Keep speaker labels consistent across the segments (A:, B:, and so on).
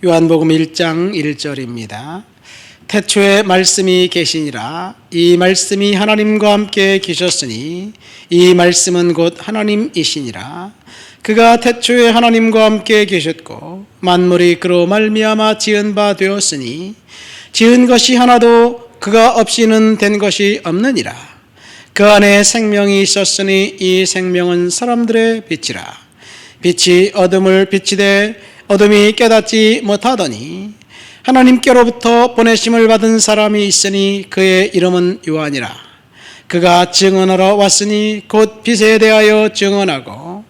A: 요한복음 1장 1절입니다. 태초에 말씀이 계시니라. 이 말씀이 하나님과 함께 계셨으니 이 말씀은 곧 하나님이시니라. 그가 태초에 하나님과 함께 계셨고 만물이 그로 말미암아 지은 바 되었으니 지은 것이 하나도 그가 없이는 된 것이 없느니라. 그 안에 생명이 있었으니 이 생명은 사람들의 빛이라. 빛이 어둠을 비치되 어둠이 깨닫지 못하더니 하나님께로부터 보내심을 받은 사람이 있으니 그의 이름은 요한이라. 그가 증언하러 왔으니 곧 빛에 대하여 증언하고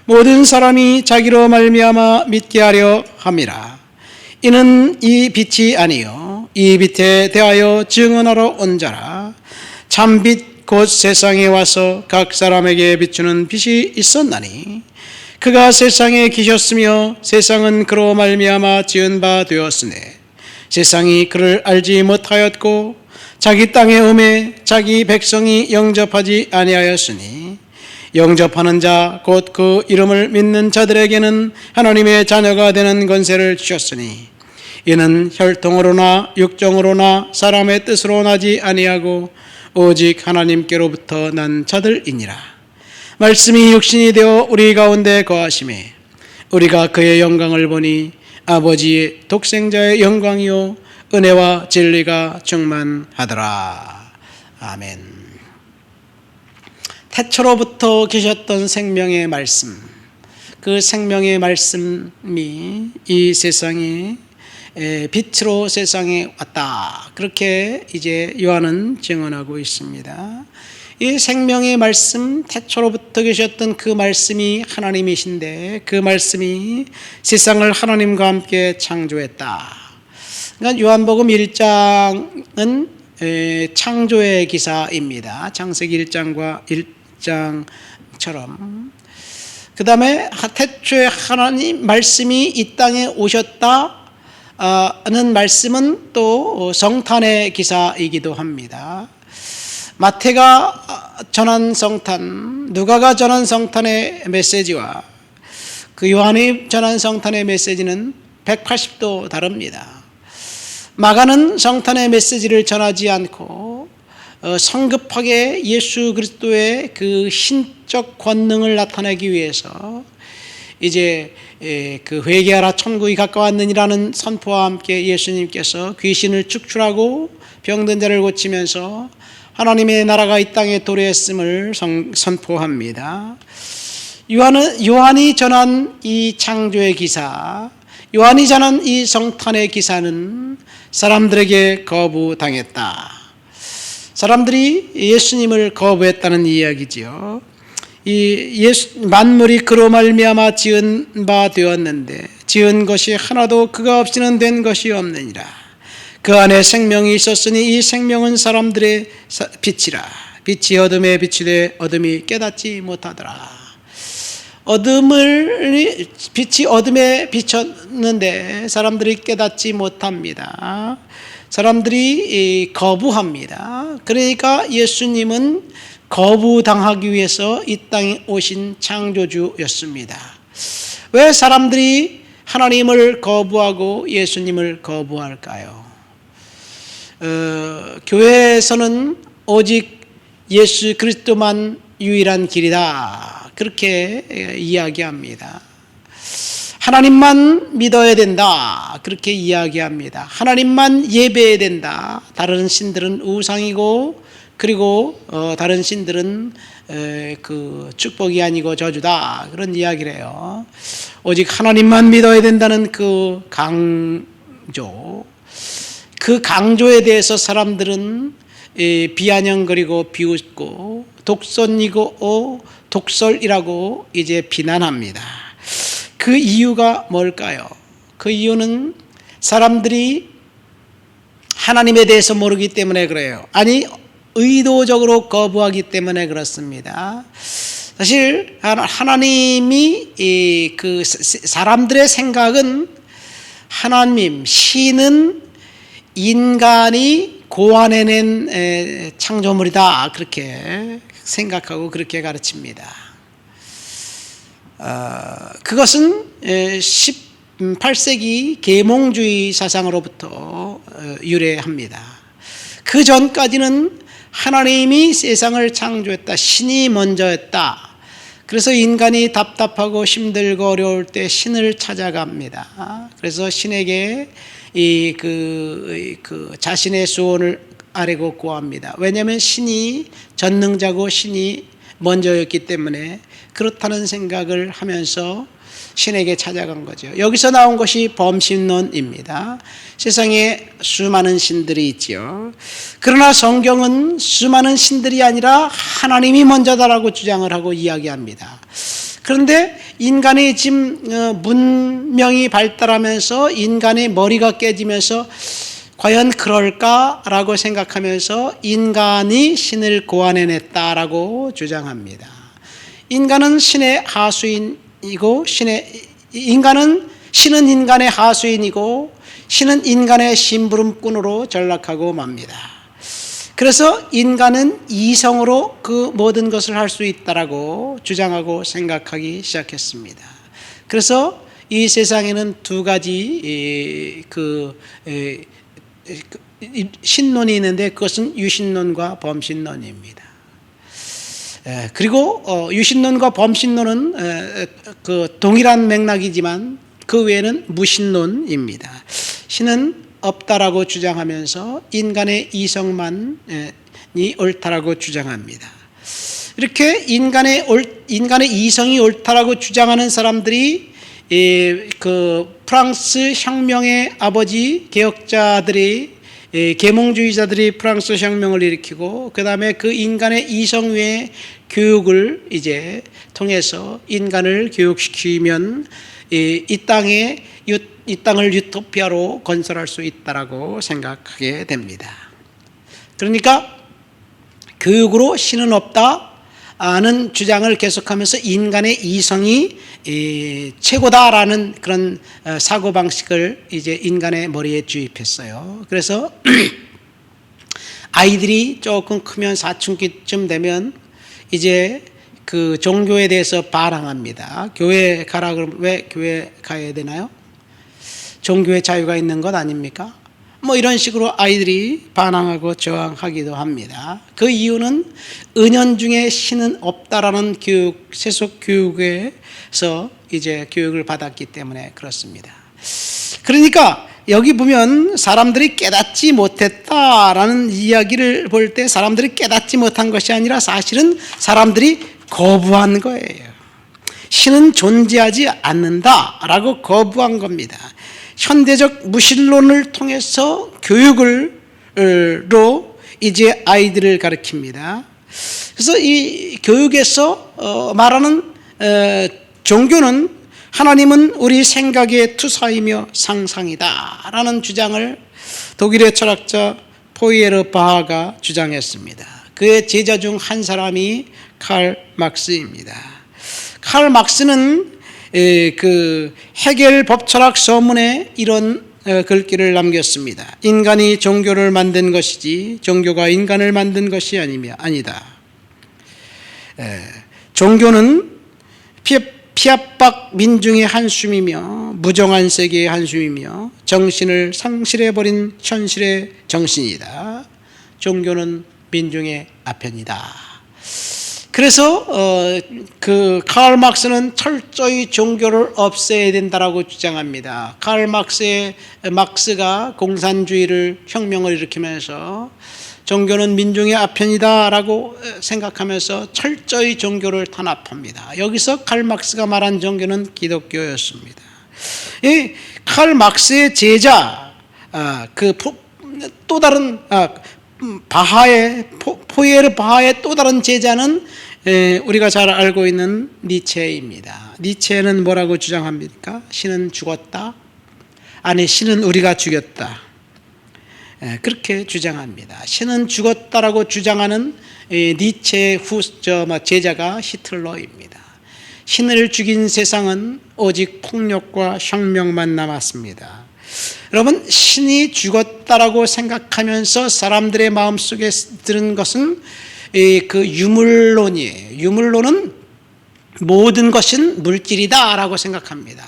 A: 모든 사람이 자기로 말미암아 믿게 하려 함이라. 이는 이 빛이 아니요 이 빛에 대하여 증언하러 온 자라. 참빛 곧 세상에 와서 각 사람에게 비추는 빛이 있었나니 그가 세상에 계셨으며 세상은 그로 말미암아 지은 바 되었으니 세상이 그를 알지 못하였고 자기 땅에 오매 자기 백성이 영접하지 아니하였으니 영접하는 자 곧 그 이름을 믿는 자들에게는 하나님의 자녀가 되는 권세를 주셨으니 이는 혈통으로나 육정으로나 사람의 뜻으로 나지 아니하고 오직 하나님께로부터 난 자들이니라. 말씀이 육신이 되어 우리 가운데 거하심에 우리가 그의 영광을 보니 아버지의 독생자의 영광이요 은혜와 진리가 충만하더라. 아멘. 태초로부터 계셨던 생명의 말씀, 그 생명의 말씀이 이 세상에 빛으로 세상에 왔다. 그렇게 이제 요한은 증언하고 있습니다. 이 생명의 말씀, 태초로부터 계셨던 그 말씀이 하나님이신데 그 말씀이 세상을 하나님과 함께 창조했다. 그러니까 요한복음 1장은 창조의 기사입니다. 창세기 1장과 1장처럼. 그 다음에 태초에 하나님 말씀이 이 땅에 오셨다 는 말씀은 또 성탄의 기사이기도 합니다. 마태가 전한 성탄, 누가가 전한 성탄의 메시지와 그 요한이 전한 성탄의 메시지는 180도 다릅니다. 마가는 성탄의 메시지를 전하지 않고 성급하게 예수 그리스도의 그 신적 권능을 나타내기 위해서 이제 그 회개하라 천국이 가까웠느니라는 선포와 함께 예수님께서 귀신을 축출하고 병든 자를 고치면서 하나님의 나라가 이 땅에 도래했음을 선포합니다. 요한이 전한 이 창조의 기사, 요한이 전한 이 성탄의 기사는 사람들에게 거부당했다. 사람들이 예수님을 거부했다는 이야기지요. 만물이 그로 말미암아 지은 바 되었는데 지은 것이 하나도 그가 없이는 된 것이 없느니라. 그 안에 생명이 있었으니 이 생명은 사람들의 빛이라. 빛이 어둠에 비추되 어둠이 깨닫지 못하더라. 빛이 어둠에 비쳤는데 사람들이 깨닫지 못합니다. 사람들이 거부합니다. 그러니까 예수님은 거부당하기 위해서 이 땅에 오신 창조주였습니다. 왜 사람들이 하나님을 거부하고 예수님을 거부할까요? 교회에서는 오직 예수 그리스도만 유일한 길이다. 그렇게 이야기합니다. 하나님만 믿어야 된다. 그렇게 이야기합니다. 하나님만 예배해야 된다. 다른 신들은 우상이고 그리고 다른 신들은 그 축복이 아니고 저주다. 그런 이야기를 해요. 오직 하나님만 믿어야 된다는 그 강조. 그 강조에 대해서 사람들은 비아냥거리고 비웃고 독선이고 독설이라고 이제 비난합니다. 그 이유가 뭘까요? 그 이유는 사람들이 하나님에 대해서 모르기 때문에 그래요. 아니 의도적으로 거부하기 때문에 그렇습니다. 사실 하나님이 그 사람들의 생각은 하나님, 신은 인간이 고안해낸 창조물이다. 그렇게 생각하고 그렇게 가르칩니다. 그것은 8세기 계몽주의 사상으로부터 유래합니다. 그 전까지는 하나님이 세상을 창조했다. 신이 먼저였다. 그래서 인간이 답답하고 힘들고 어려울 때 신을 찾아갑니다. 그래서 신에게 자신의 소원을 아뢰고 구합니다. 왜냐하면 신이 전능자고 신이 먼저였기 때문에 그렇다는 생각을 하면서 신에게 찾아간 거죠. 여기서 나온 것이 범신론입니다. 세상에 수많은 신들이 있지요. 그러나 성경은 수많은 신들이 아니라 하나님이 먼저다라고 주장을 하고 이야기합니다. 그런데 인간이 지금 문명이 발달하면서 인간의 머리가 깨지면서 과연 그럴까라고 생각하면서 인간이 신을 고안해냈다라고 주장합니다. 인간은 신의 하수인이고 신은 인간의 하수인이고 신은 인간의 심부름꾼으로 전락하고 맙니다. 그래서 인간은 이성으로 그 모든 것을 할 수 있다라고 주장하고 생각하기 시작했습니다. 그래서 이 세상에는 두 가지 신론이 있는데 그것은 유신론과 범신론입니다. 그리고 유신론과 범신론은 동일한 맥락이지만 그 외에는 무신론입니다. 신은 없다라고 주장하면서 인간의 이성만이 옳다라고 주장합니다. 이렇게 인간의 이성이 옳다라고 주장하는 사람들이 프랑스 혁명의 아버지 개혁자들이 계몽주의자들이 프랑스 혁명을 일으키고 그 다음에 그 인간의 이성 외의 교육을 이제 통해서 인간을 교육시키면 이 땅을 유토피아로 건설할 수 있다라고 생각하게 됩니다. 그러니까 교육으로 신은 없다는 주장을 계속하면서 인간의 이성이 최고다라는 그런 사고방식을 이제 인간의 머리에 주입했어요. 그래서 아이들이 조금 크면 사춘기쯤 되면 이제 그 종교에 대해서 반항합니다. 교회 가라 그러면 왜 교회 가야 되나요? 종교의 자유가 있는 것 아닙니까? 뭐 이런 식으로 아이들이 반항하고 저항하기도 합니다. 그 이유는 은연중에 신은 없다라는 교육, 세속 교육에서 이제 교육을 받았기 때문에 그렇습니다. 그러니까 여기 보면 사람들이 깨닫지 못했다라는 이야기를 볼 때 사람들이 깨닫지 못한 것이 아니라 사실은 사람들이 거부한 거예요. 신은 존재하지 않는다라고 거부한 겁니다. 현대적 무신론을 통해서 교육으로 이제 아이들을 가르칩니다. 그래서 이 교육에서 말하는 종교는 하나님은 우리 생각의 투사이며 상상이다 라는 주장을 독일의 철학자 포이에르바하가 주장했습니다. 그의 제자 중 한 사람이 칼 막스입니다. 칼 막스는 그 헤겔 법철학 서문에 이런 글귀를 남겼습니다. 인간이 종교를 만든 것이지 종교가 인간을 만든 것이 아니다. 종교는 피압박 민중의 한숨이며 무정한 세계의 한숨이며 정신을 상실해버린 현실의 정신이다. 종교는 민중의 아편이다. 그래서 그 카를 막스는 철저히 종교를 없애야 된다라고 주장합니다. 카를 막스가 공산주의를 혁명을 일으키면서 종교는 민중의 아편이다라고 생각하면서 철저히 종교를 탄압합니다. 여기서 칼 막스가 말한 종교는 기독교였습니다. 이 칼 막스의 제자 또 다른 포이에르바하의 또 다른 제자는 우리가 잘 알고 있는 니체입니다. 니체는 뭐라고 주장합니까? 신은 죽었다. 아니, 신은 우리가 죽였다. 그렇게 주장합니다. 신은 죽었다라고 주장하는 니체의 제자가 히틀러입니다. 신을 죽인 세상은 오직 폭력과 혁명만 남았습니다. 여러분, 신이 죽었다라고 생각하면서 사람들의 마음속에 드는 것은 그 유물론이에요. 유물론은 모든 것은 물질이다라고 생각합니다.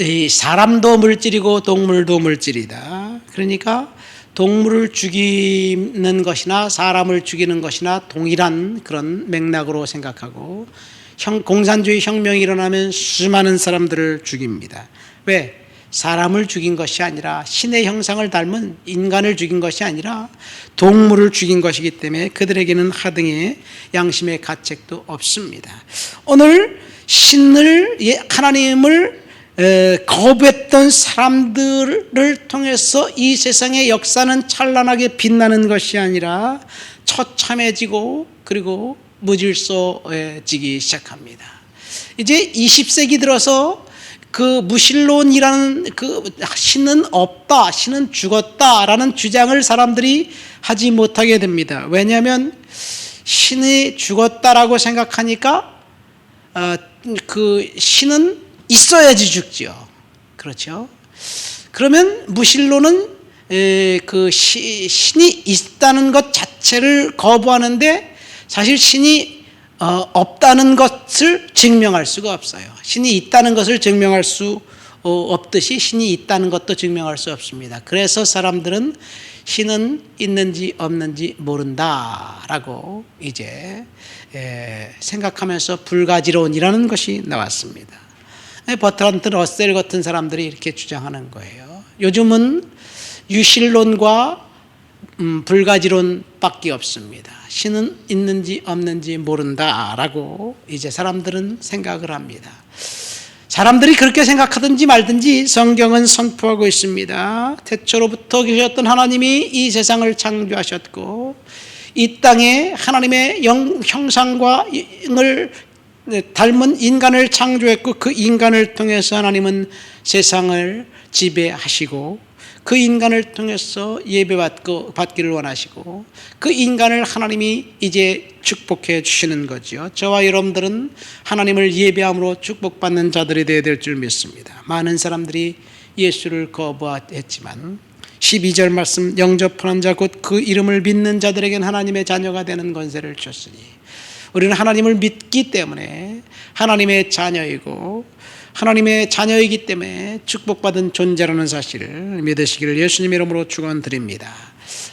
A: 이 사람도 물질이고 동물도 물질이다. 그러니까 동물을 죽이는 것이나 사람을 죽이는 것이나 동일한 그런 맥락으로 생각하고 공산주의 혁명이 일어나면 수많은 사람들을 죽입니다. 왜? 사람을 죽인 것이 아니라 신의 형상을 닮은 인간을 죽인 것이 아니라 동물을 죽인 것이기 때문에 그들에게는 하등의 양심의 가책도 없습니다. 오늘 신을, 하나님을 거부했던 사람들을 통해서 이 세상의 역사는 찬란하게 빛나는 것이 아니라 처참해지고 그리고 무질서해지기 시작합니다. 이제 20세기 들어서 그 무신론이라는 그 신은 없다, 신은 죽었다라는 주장을 사람들이 하지 못하게 됩니다. 왜냐하면 신이 죽었다라고 생각하니까 그 신은 있어야지 죽지요. 그렇죠? 그러면 무신론은 그 신이 있다는 것 자체를 거부하는데 사실 신이 없다는 것을 증명할 수가 없어요. 신이 있다는 것을 증명할 수 없듯이 신이 있다는 것도 증명할 수 없습니다. 그래서 사람들은 신은 있는지 없는지 모른다라고 이제 생각하면서 불가지론이라는 것이 나왔습니다. 버트란트 러셀 같은 사람들이 이렇게 주장하는 거예요. 요즘은 유실론과 불가지론밖에 없습니다. 신은 있는지 없는지 모른다라고 이제 사람들은 생각을 합니다. 사람들이 그렇게 생각하든지 말든지 성경은 선포하고 있습니다. 태초로부터 계셨던 하나님이 이 세상을 창조하셨고 이 땅에 하나님의 형상과 을 닮은 인간을 창조했고 그 인간을 통해서 하나님은 세상을 지배하시고 그 인간을 통해서 예배받기를 원하시고 그 인간을 하나님이 이제 축복해 주시는 거죠. 저와 여러분들은 하나님을 예배함으로 축복받는 자들이 되어야 될 줄 믿습니다. 많은 사람들이 예수를 거부했지만 12절 말씀 영접하는 자 곧 그 이름을 믿는 자들에게는 하나님의 자녀가 되는 권세를 줬으니 우리는 하나님을 믿기 때문에 하나님의 자녀이고 하나님의 자녀이기 때문에 축복받은 존재라는 사실을 믿으시기를 예수님 이름으로 축원드립니다.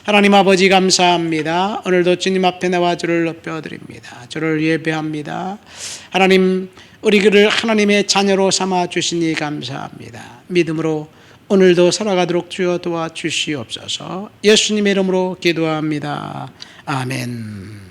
A: 하나님 아버지 감사합니다. 오늘도 주님 앞에 나와 주를 높여드립니다. 주를 예배합니다. 하나님 우리를 하나님의 자녀로 삼아 주시니 감사합니다. 믿음으로 오늘도 살아가도록 주여 도와주시옵소서. 예수님의 이름으로 기도합니다. 아멘.